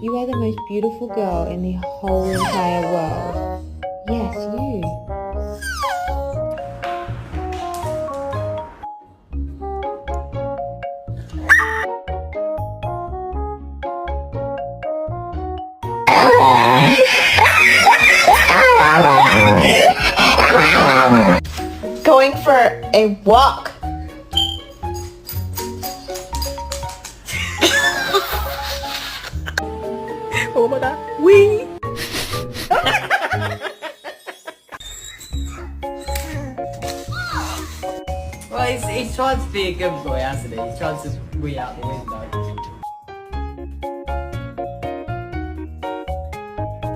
You are the most beautiful girl in the whole entire world. Yes, you. Going for a walk. Oh my god. We. Well, he's trying to be a good boy, hasn't he? He's trying to wee out the window.